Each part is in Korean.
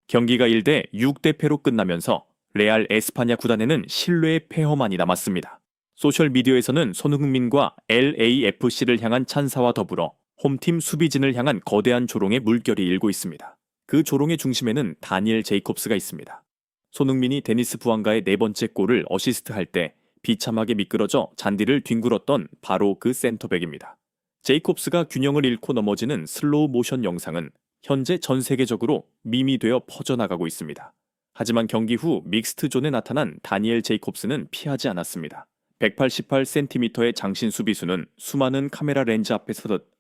경기가 1대 6대 패로 끝나면서 레알 에스파냐 구단에는 신뢰의 폐허만이 남았습니다. 소셜미디어에서는 손흥민과 LAFC를 향한 찬사와 더불어 홈팀 수비진을 향한 거대한 조롱의 물결이 일고 있습니다. 그 조롱의 중심에는 다니엘 제이콥스가 있습니다. 손흥민이 데니스 부앙가의 네 번째 골을 어시스트할 때 비참하게 미끄러져 잔디를 뒹굴었던 바로 그 센터백입니다. 제이콥스가 균형을 잃고 넘어지는 슬로우 모션 영상은 현재 전 세계적으로 밈이 되어 퍼져나가고 있습니다. 하지만 경기 후 믹스트존에 나타난 다니엘 제이콥스는 피하지 않았습니다. 188cm의 장신 수비수는 수많은 카메라 렌즈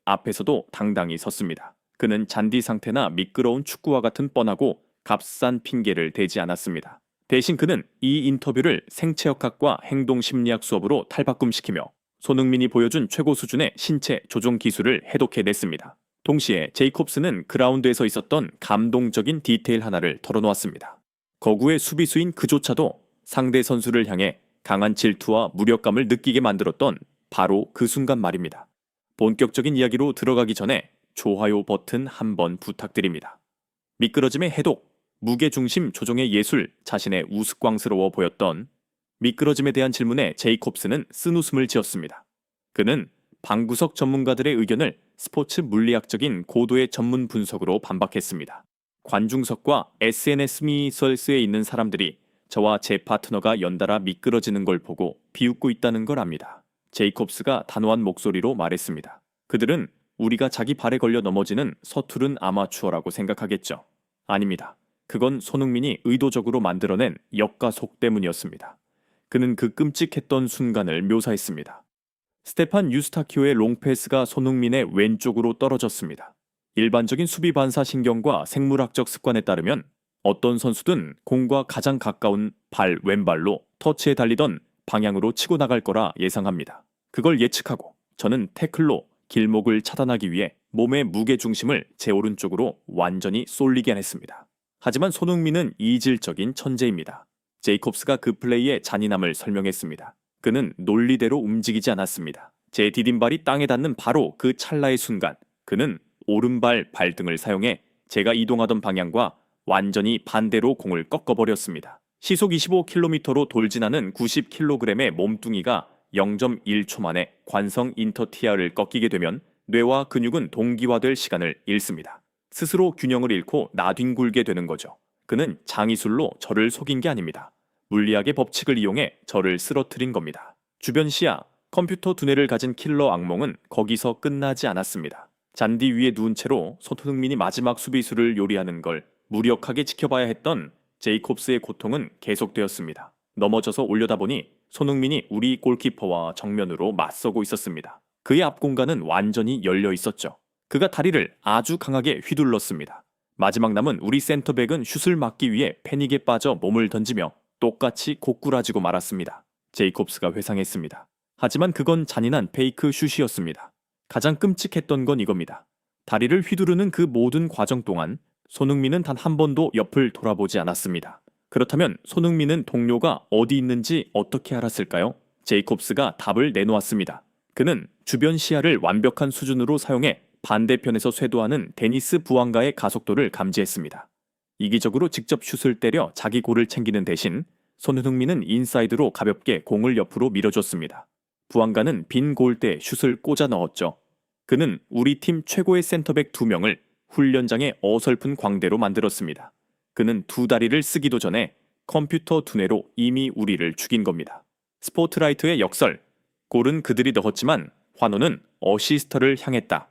앞에서도 당당히 섰습니다. 그는 잔디 상태나 미끄러운 축구와 같은 뻔하고 값싼 핑계를 대지 않았습니다. 대신 그는 이 인터뷰를 생체역학과 행동심리학 수업으로 탈바꿈시키며 손흥민이 보여준 최고 수준의 신체 조종 기술을 해독해냈습니다. 동시에 제이콥스는 그라운드에서 있었던 감동적인 디테일 하나를 털어놓았습니다. 거구의 수비수인 그조차도 상대 선수를 향해 강한 질투와 무력감을 느끼게 만들었던 바로 그 순간 말입니다. 본격적인 이야기로 들어가기 전에 좋아요 버튼 한번 부탁드립니다. 미끄러짐의 해독, 무게중심 조정의 예술, 자신의 우스꽝스러워 보였던 미끄러짐에 대한 질문에 제이콥스는 쓴웃음을 지었습니다. 그는 방구석 전문가들의 의견을 스포츠 물리학적인 고도의 전문 분석으로 반박했습니다. 관중석과 SNS 미설스에 있는 사람들이 저와 제 파트너가 연달아 미끄러지는 걸 보고 비웃고 있다는 걸 압니다. 제이콥스가 단호한 목소리로 말했습니다. 그들은 우리가 자기 발에 걸려 넘어지는 서투른 아마추어라고 생각하겠죠. 아닙니다. 그건 손흥민이 의도적으로 만들어낸 역가속 때문이었습니다. 그는 그 끔찍했던 순간을 묘사했습니다. 스테판 유스타키오의 롱패스가 손흥민의 왼쪽으로 떨어졌습니다. 일반적인 수비 반사 신경과 생물학적 습관에 따르면 어떤 선수든 공과 가장 가까운 왼발로 터치에 달리던 방향으로 치고 나갈 거라 예상합니다. 그걸 예측하고 저는 태클로 길목을 차단하기 위해 몸의 무게중심을 제 오른쪽으로 완전히 쏠리게 했습니다. 하지만 손흥민은 이질적인 천재입니다. 제이콥스가 그 플레이의 잔인함을 설명했습니다. 그는 논리대로 움직이지 않았습니다. 제 디딤발이 땅에 닿는 바로 그 찰나의 순간 그는 오른발 발등을 사용해 제가 이동하던 방향과 완전히 반대로 공을 꺾어버렸습니다. 시속 25km로 돌진하는 90kg의 몸뚱이가 0.1초 만에 관성 인터티아를 꺾이게 되면 뇌와 근육은 동기화될 시간을 잃습니다. 스스로 균형을 잃고 나뒹굴게 되는 거죠. 그는 장의술로 저를 속인 게 아닙니다. 물리학의 법칙을 이용해 저를 쓰러뜨린 겁니다. 주변 시야, 컴퓨터 두뇌를 가진 킬러 악몽은 거기서 끝나지 않았습니다. 잔디 위에 누운 채로 손흥민이 마지막 수비수를 요리하는 걸 무력하게 지켜봐야 했던 제이콥스의 고통은 계속되었습니다. 넘어져서 올려다보니 손흥민이 우리 골키퍼와 정면으로 맞서고 있었습니다. 그의 앞 공간은 완전히 열려 있었죠. 그가 다리를 아주 강하게 휘둘렀습니다. 마지막 남은 우리 센터백은 슛을 막기 위해 패닉에 빠져 몸을 던지며 똑같이 고꾸라지고 말았습니다. 제이콥스가 회상했습니다. 하지만 그건 잔인한 페이크 슛이었습니다. 가장 끔찍했던 건 이겁니다. 다리를 휘두르는 그 모든 과정 동안 손흥민은 단 한 번도 옆을 돌아보지 않았습니다. 그렇다면 손흥민은 동료가 어디 있는지 어떻게 알았을까요? 제이콥스가 답을 내놓았습니다. 그는 주변 시야를 완벽한 수준으로 사용해 반대편에서 쇄도하는 데니스 부앙가의 가속도를 감지했습니다. 이기적으로 직접 슛을 때려 자기 골을 챙기는 대신 손흥민은 인사이드로 가볍게 공을 옆으로 밀어줬습니다. 부앙가는 빈 골대에 슛을 꽂아 넣었죠. 그는 우리 팀 최고의 센터백 2명을 훈련장의 어설픈 광대로 만들었습니다. 그는 두 다리를 쓰기도 전에 컴퓨터 두뇌로 이미 우리를 죽인 겁니다. 스포트라이트의 역설, 골은 그들이 넣었지만 환호는 어시스터를 향했다.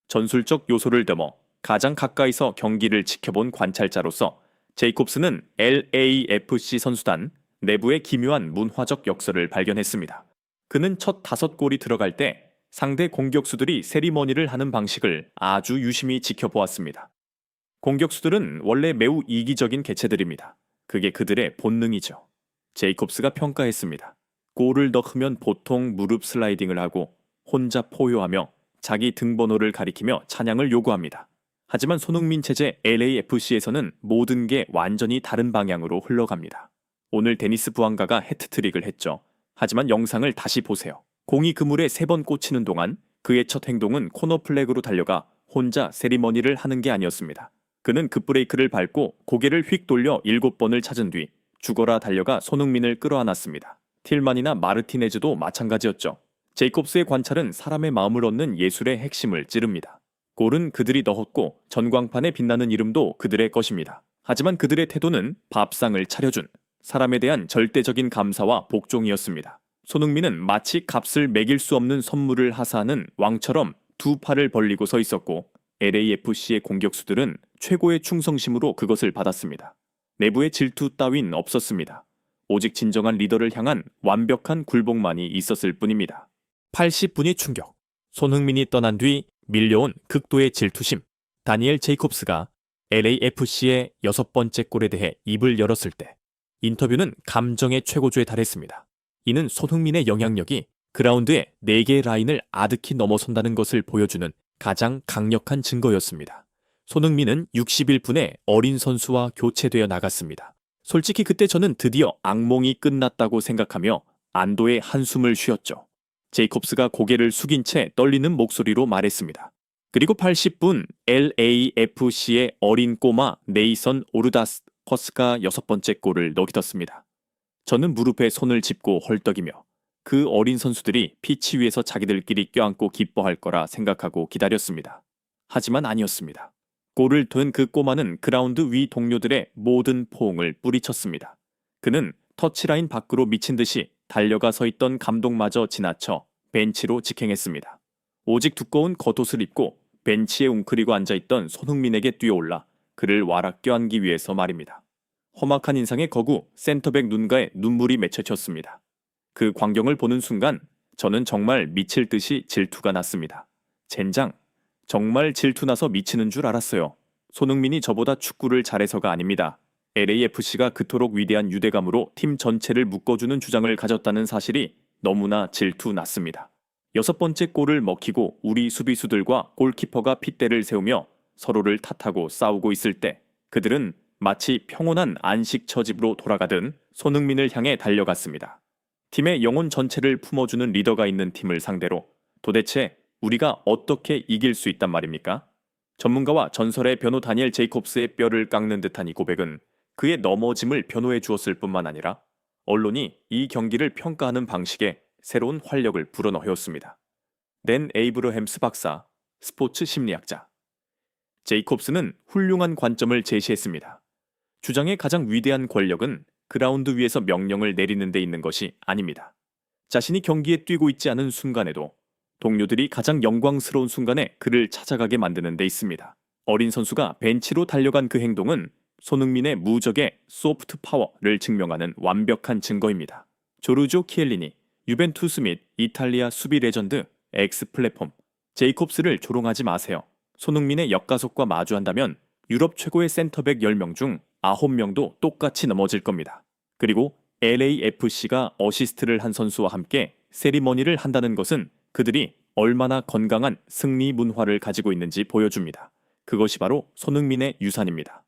전술적 요소를 넘어 가장 가까이서 경기를 지켜본 관찰자로서 제이콥스는 LAFC 선수단 내부의 기묘한 문화적 역설을 발견했습니다. 그는 첫 5골이 들어갈 때 상대 공격수들이 세리머니를 하는 방식을 아주 유심히 지켜보았습니다. 공격수들은 원래 매우 이기적인 개체들입니다. 그게 그들의 본능이죠. 제이콥스가 평가했습니다. 골을 넣으면 보통 무릎 슬라이딩을 하고 혼자 포효하며 자기 등번호를 가리키며 찬양을 요구합니다. 하지만 손흥민 체제 LAFC에서는 모든 게 완전히 다른 방향으로 흘러갑니다. 오늘 데니스 부앙가가 해트트릭을 했죠. 하지만 영상을 다시 보세요. 공이 그물에 3번 꽂히는 동안 그의 첫 행동은 코너 플래그로 달려가 혼자 세리머니를 하는 게 아니었습니다. 그는 급브레이크를 밟고 고개를 휙 돌려 7번을 찾은 뒤 죽어라 달려가 손흥민을 끌어안았습니다. 틸만이나 마르티네즈도 마찬가지였죠. 제이콥스의 관찰은 사람의 마음을 얻는 예술의 핵심을 찌릅니다. 골은 그들이 넣었고 전광판에 빛나는 이름도 그들의 것입니다. 하지만 그들의 태도는 밥상을 차려준 사람에 대한 절대적인 감사와 복종이었습니다. 손흥민은 마치 값을 매길 수 없는 선물을 하사하는 왕처럼 두 팔을 벌리고 서 있었고 LAFC의 공격수들은 최고의 충성심으로 그것을 받았습니다. 내부의 질투 따윈 없었습니다. 오직 진정한 리더를 향한 완벽한 굴복만이 있었을 뿐입니다. 80분이 충격. 손흥민이 떠난 뒤 밀려온 극도의 질투심. 다니엘 제이콥스가 LAFC의 6번째 골에 대해 입을 열었을 때 인터뷰는 감정의 최고조에 달했습니다. 이는 손흥민의 영향력이 그라운드의 4개의 라인을 아득히 넘어선다는 것을 보여주는 가장 강력한 증거였습니다. 손흥민은 61분에 어린 선수와 교체되어 나갔습니다. 솔직히 그때 저는 드디어 악몽이 끝났다고 생각하며 안도의 한숨을 쉬었죠. 제이콥스가 고개를 숙인 채 떨리는 목소리로 말했습니다. 그리고 80분 LAFC의 어린 꼬마 네이선 오르다스커스가 6번째 골을 넣었습니다. 저는 무릎에 손을 짚고 헐떡이며 그 어린 선수들이 피치 위에서 자기들끼리 껴안고 기뻐할 거라 생각하고 기다렸습니다. 하지만 아니었습니다. 골을 든 그 꼬마는 그라운드 위 동료들의 모든 포옹을 뿌리쳤습니다. 그는 터치라인 밖으로 미친 듯이 달려가 서 있던 감독마저 지나쳐 벤치로 직행했습니다. 오직 두꺼운 겉옷을 입고 벤치에 웅크리고 앉아있던 손흥민에게 뛰어올라 그를 와락 껴안기 위해서 말입니다. 험악한 인상의 거구 센터백 눈가에 눈물이 맺혀졌습니다. 그 광경을 보는 순간 저는 정말 미칠 듯이 질투가 났습니다. 젠장, 정말 질투나서 미치는 줄 알았어요. 손흥민이 저보다 축구를 잘해서가 아닙니다. LAFC가 그토록 위대한 유대감으로 팀 전체를 묶어주는 주장을 가졌다는 사실이 너무나 질투났습니다. 6번째 골을 먹히고 우리 수비수들과 골키퍼가 핏대를 세우며 서로를 탓하고 싸우고 있을 때 그들은 마치 평온한 안식처 집으로 돌아가듯 손흥민을 향해 달려갔습니다. 팀의 영혼 전체를 품어주는 리더가 있는 팀을 상대로 도대체 우리가 어떻게 이길 수 있단 말입니까? 전문가와 전설의 변호 다니엘 제이콥스의 뼈를 깎는 듯한 이 고백은 그의 넘어짐을 변호해 주었을 뿐만 아니라 언론이 이 경기를 평가하는 방식에 새로운 활력을 불어넣었습니다. 댄 에이브러햄스 박사, 스포츠 심리학자. 제이콥스는 훌륭한 관점을 제시했습니다. 주장의 가장 위대한 권력은 그라운드 위에서 명령을 내리는 데 있는 것이 아닙니다. 자신이 경기에 뛰고 있지 않은 순간에도 동료들이 가장 영광스러운 순간에 그를 찾아가게 만드는 데 있습니다. 어린 선수가 벤치로 달려간 그 행동은 손흥민의 무적의 소프트 파워를 증명하는 완벽한 증거입니다. 조르조 키엘리니, 유벤투스 및 이탈리아 수비 레전드 엑스 플랫폼, 제이콥스를 조롱하지 마세요. 손흥민의 역가속과 마주한다면 유럽 최고의 센터백 10명 중 9명도 똑같이 넘어질 겁니다. 그리고 LAFC가 어시스트를 한 선수와 함께 세리머니를 한다는 것은 그들이 얼마나 건강한 승리 문화를 가지고 있는지 보여줍니다. 그것이 바로 손흥민의 유산입니다.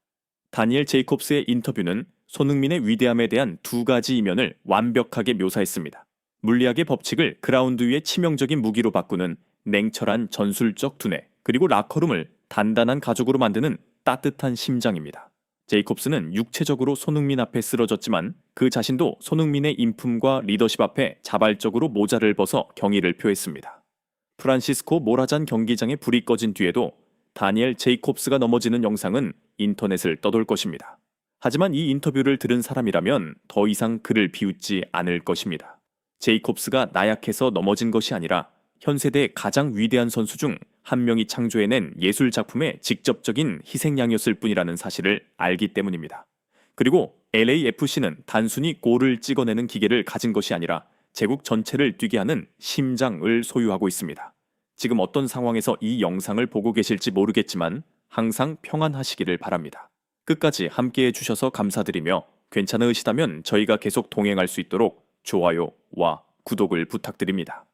다니엘 제이콥스의 인터뷰는 손흥민의 위대함에 대한 두 가지 이면을 완벽하게 묘사했습니다. 물리학의 법칙을 그라운드 위의 치명적인 무기로 바꾸는 냉철한 전술적 두뇌, 그리고 라커룸을 단단한 가족으로 만드는 따뜻한 심장입니다. 제이콥스는 육체적으로 손흥민 앞에 쓰러졌지만 그 자신도 손흥민의 인품과 리더십 앞에 자발적으로 모자를 벗어 경의를 표했습니다. 프란시스코 모라잔 경기장에 불이 꺼진 뒤에도 다니엘 제이콥스가 넘어지는 영상은 인터넷을 떠돌 것입니다. 하지만 이 인터뷰를 들은 사람이라면 더 이상 그를 비웃지 않을 것입니다. 제이콥스가 나약해서 넘어진 것이 아니라 현 세대의 가장 위대한 선수 중 한 명이 창조해낸 예술 작품의 직접적인 희생양이었을 뿐이라는 사실을 알기 때문입니다. 그리고 LAFC는 단순히 골을 찍어내는 기계를 가진 것이 아니라 제국 전체를 뛰게 하는 심장을 소유하고 있습니다. 지금 어떤 상황에서 이 영상을 보고 계실지 모르겠지만 항상 평안하시기를 바랍니다. 끝까지 함께해 주셔서 감사드리며 괜찮으시다면 저희가 계속 동행할 수 있도록 좋아요와 구독을 부탁드립니다.